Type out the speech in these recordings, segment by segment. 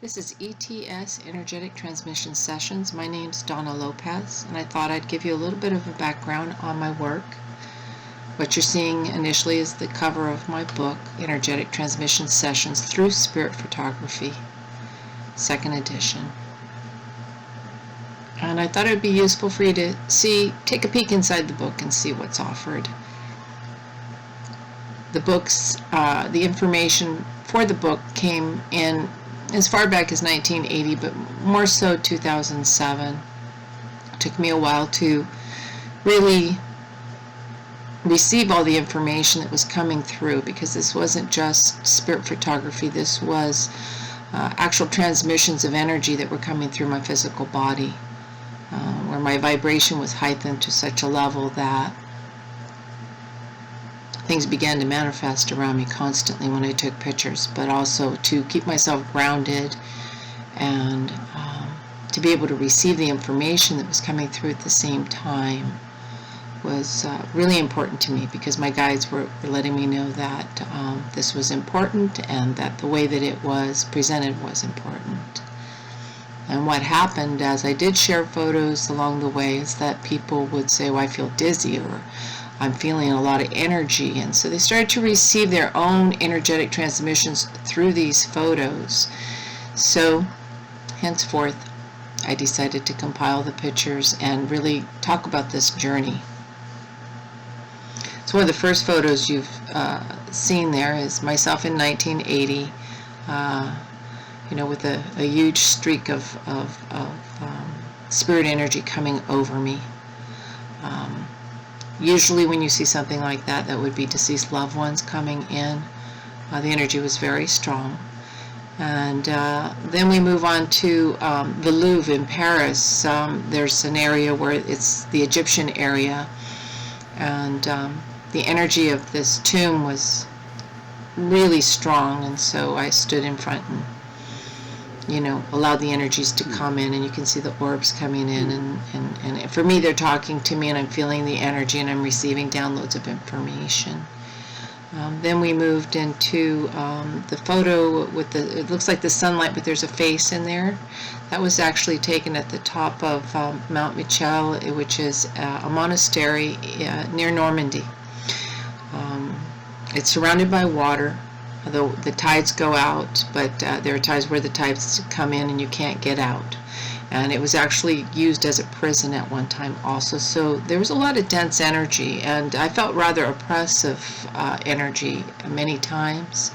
This is ETS, Energetic Transmission Sessions. My name's Donna Lopez, and I thought I'd give you a little bit of a background on my work. What you're seeing initially is the cover of my book, Energetic Transmission Sessions Through Spirit Photography, 2nd edition. And I thought it would be useful for you to take a peek inside the book and see what's offered. The book's, the information for the book came in as far back as 1980, but more so 2007. It took me a while to really receive all the information that was coming through, because this wasn't just spirit photography. This was actual transmissions of energy that were coming through my physical body, where my vibration was heightened to such a level that things began to manifest around me constantly when I took pictures, but also to keep myself grounded and to be able to receive the information that was coming through at the same time was really important to me, because my guides were letting me know that this was important and that the way that it was presented was important. And what happened as I did share photos along the way is that people would say, well, I feel dizzy, or I'm feeling a lot of energy, and so they started to receive their own energetic transmissions through these photos. So henceforth I decided to compile the pictures and really talk about this journey. So one of the first photos you've seen there is myself in 1980, with a huge streak of spirit energy coming over me. Usually when you see something like that, that would be deceased loved ones coming in. The energy was very strong. And then we move on to the Louvre in Paris. There's an area where it's the Egyptian area, and the energy of this tomb was really strong, and so I stood in front and allowed the energies to come in, and you can see the orbs coming in, and for me they're talking to me, and I'm feeling the energy, and I'm receiving downloads of information. Then we moved into the photo with it looks like the sunlight, but there's a face in there. That was actually taken at the top of Mount Michel, which is a monastery near Normandy. It's surrounded by water. The tides go out, but there are times where the tides come in and you can't get out. And it was actually used as a prison at one time also. So there was a lot of dense energy, and I felt rather oppressive energy many times.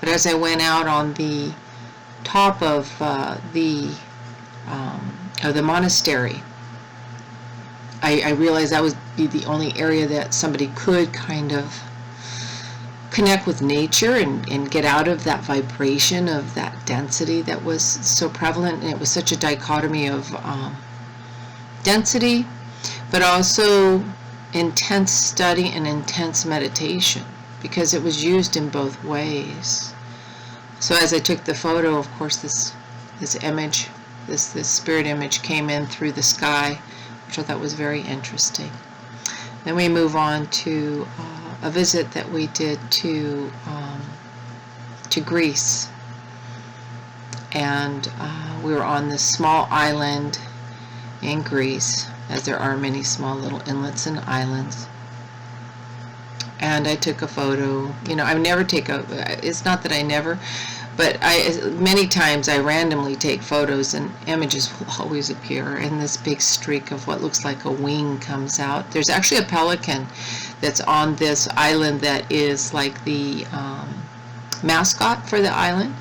But as I went out on the top of the monastery, I realized that would be the only area that somebody could kind of connect with nature and get out of that vibration of that density that was so prevalent. And it was such a dichotomy of density, but also intense study and intense meditation, because it was used in both ways. So as I took the photo, of course, this image, this spirit image came in through the sky, which I thought was very interesting. Then we move on to a visit that we did to Greece, and we were on this small island in Greece, as there are many small little inlets and islands. And I took a photo. I never take it's not that I never, but many times I randomly take photos, and images will always appear, and this big streak of what looks like a wing comes out. There's actually a pelican that's on this island that is like the mascot for the island.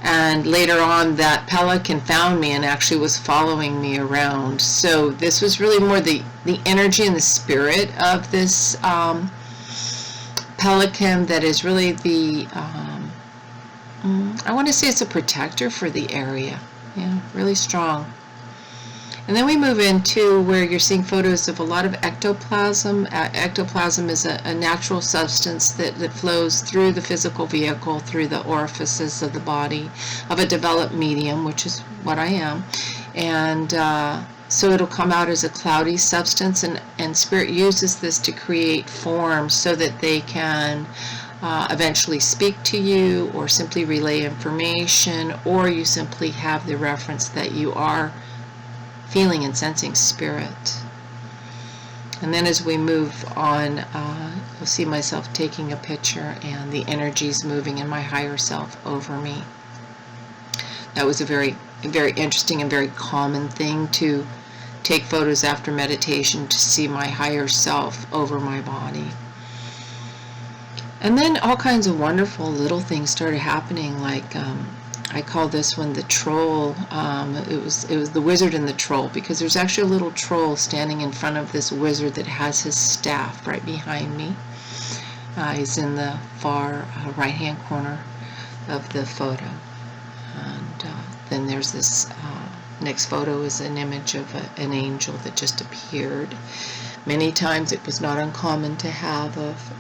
And later on, that pelican found me and actually was following me around. So this was really more the energy and the spirit of this pelican that is really the I want to say it's a protector for the area. Yeah, really strong. And then we move into where you're seeing photos of a lot of ectoplasm. Ectoplasm is a natural substance that flows through the physical vehicle, through the orifices of the body, of a developed medium, which is what I am. And so it'll come out as a cloudy substance, and Spirit uses this to create forms so that they can eventually speak to you or simply relay information, or you simply have the reference that you are feeling and sensing spirit. And then as we move on, you'll see myself taking a picture and the energies moving in my higher self over me. That was a very, very interesting and very common thing, to take photos after meditation to see my higher self over my body. And then all kinds of wonderful little things started happening, like I call this one the troll. It was the wizard and the troll, because there's actually a little troll standing in front of this wizard that has his staff right behind me. He's in the far right-hand corner of the photo. And then there's this next photo is an image of an angel that just appeared. Many times it was not uncommon to have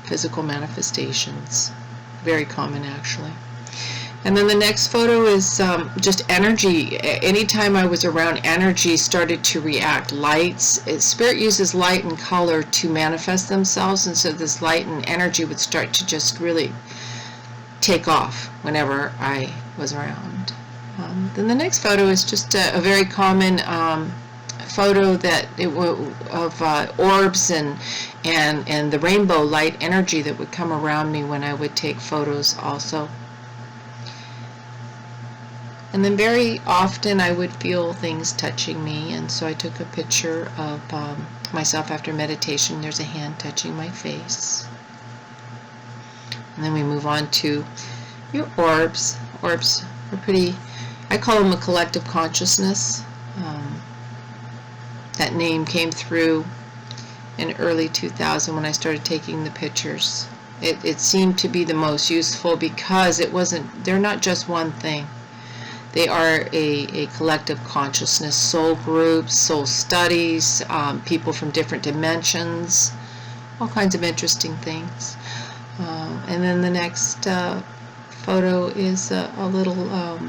physical manifestations. Very common, actually. And then the next photo is just energy. Anytime I was around, energy started to react. Lights, spirit uses light and color to manifest themselves, and so this light and energy would start to just really take off whenever I was around. Then the next photo is just a very common photo that of orbs and the rainbow light energy that would come around me when I would take photos also. And then very often I would feel things touching me, and so I took a picture of myself after meditation. There's a hand touching my face. And then we move on to your orbs. Orbs are pretty, I call them a collective consciousness. That name came through in early 2000 when I started taking the pictures. It seemed to be the most useful because they're not just one thing. They are a collective consciousness, soul groups, soul studies, people from different dimensions, all kinds of interesting things. And then the next photo is a little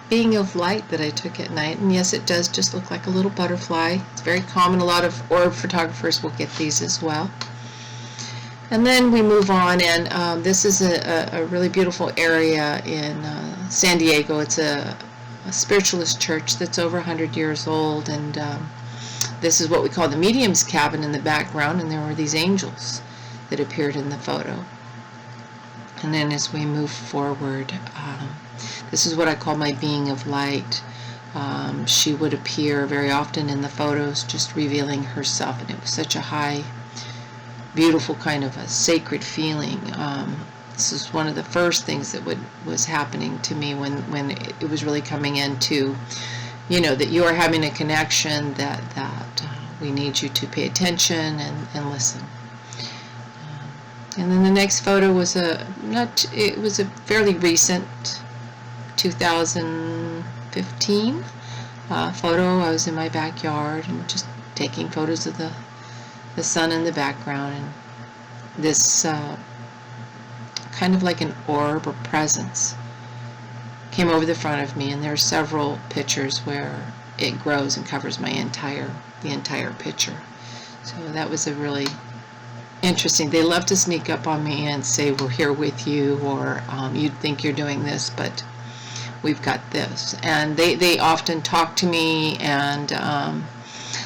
being of light that I took at night. And yes, it does just look like a little butterfly. It's very common. A lot of orb photographers will get these as well. And then we move on, and this is a really beautiful area in San Diego. It's a spiritualist church that's over 100 years old, and this is what we call the medium's cabin in the background, and there were these angels that appeared in the photo. And then as we move forward, this is what I call my being of light. She would appear very often in the photos, just revealing herself, and it was such a high, beautiful kind of a sacred feeling. This is one of the first things that was happening to me when it was really coming into, that you are having a connection, that we need you to pay attention and listen. And then the next photo was a fairly recent 2015 photo. I was in my backyard and just taking photos of the sun in the background, and this kind of like an orb or presence came over the front of me, and there are several pictures where it grows and covers the entire picture. So that was a really interesting. They love to sneak up on me and say, we're here with you, or you'd think you're doing this, but we've got this. And they often talk to me and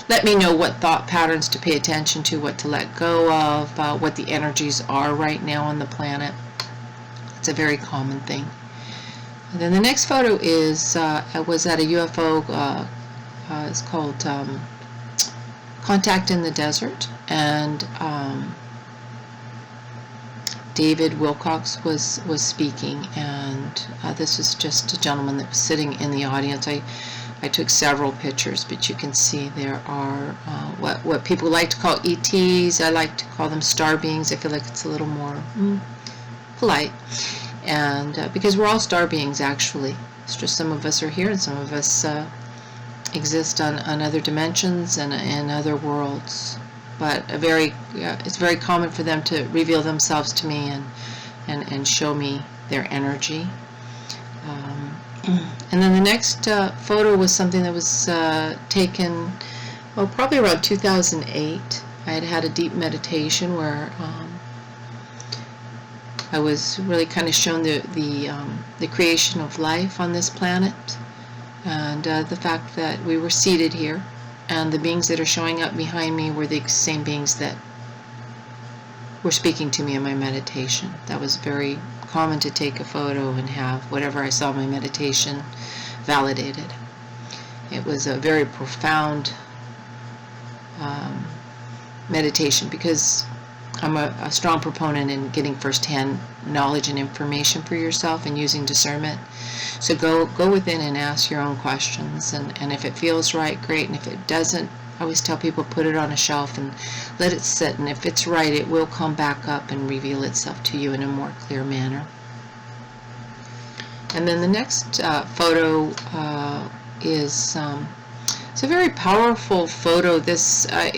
let me know what thought patterns to pay attention to, what to let go of, what the energies are right now on the planet. It's a very common thing. And then the next photo is, I was at a UFO, it's called Contact in the Desert, and David Wilcox was speaking, and this was just a gentleman that was sitting in the audience. I took several pictures, but you can see there are what people like to call ETs. I like to call them star beings. I feel like it's a little more polite, and because we're all star beings, actually. It's just some of us are here and some of us exist on other dimensions and in other worlds. But it's very common for them to reveal themselves to me and show me their energy. And then the next photo was something that was taken, probably around 2008. I had a deep meditation where I was really kind of shown the creation of life on this planet, and the fact that we were seated here, and the beings that are showing up behind me were the same beings that were speaking to me in my meditation. That was very common, to take a photo and have whatever I saw in my meditation validated. It was a very profound meditation, because I'm a strong proponent in getting firsthand knowledge and information for yourself and using discernment. So go within and ask your own questions, and if it feels right, great, and if it doesn't, I always tell people, put it on a shelf and let it sit, and if it's right, it will come back up and reveal itself to you in a more clear manner. And then the next photo is it's a very powerful photo. This I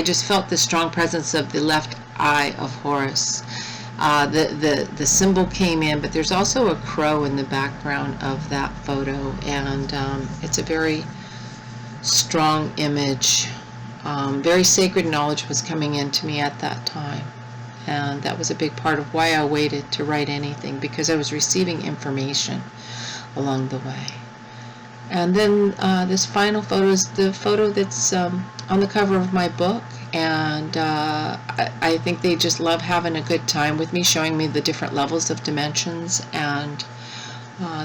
just felt the strong presence of the left eye of Horus. The symbol came in, but there's also a crow in the background of that photo, and it's a very strong image. Very sacred knowledge was coming into me at that time, and that was a big part of why I waited to write anything, because I was receiving information along the way. And then this final photo is the photo that's on the cover of my book, and I think they just love having a good time with me, showing me the different levels of dimensions, and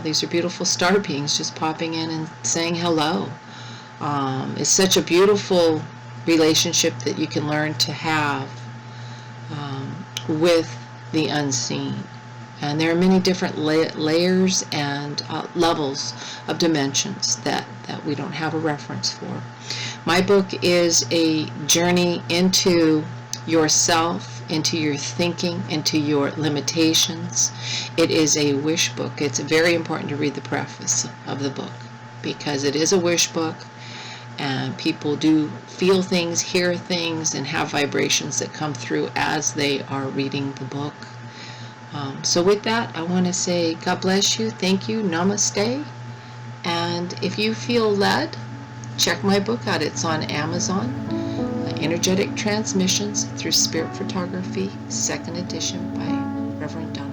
these are beautiful star beings just popping in and saying hello. It's such a beautiful relationship that you can learn to have with the unseen. And there are many different layers and levels of dimensions that we don't have a reference for. My book is a journey into yourself, into your thinking, into your limitations. It is a wish book. It's very important to read the preface of the book, because it is a wish book, and people do feel things, hear things, and have vibrations that come through as they are reading the book. So with that, I want to say God bless you, thank you, namaste, and if you feel led, check my book out. It's on Amazon, Energetic Transmissions Through Spirit Photography, 2nd edition by Reverend Don.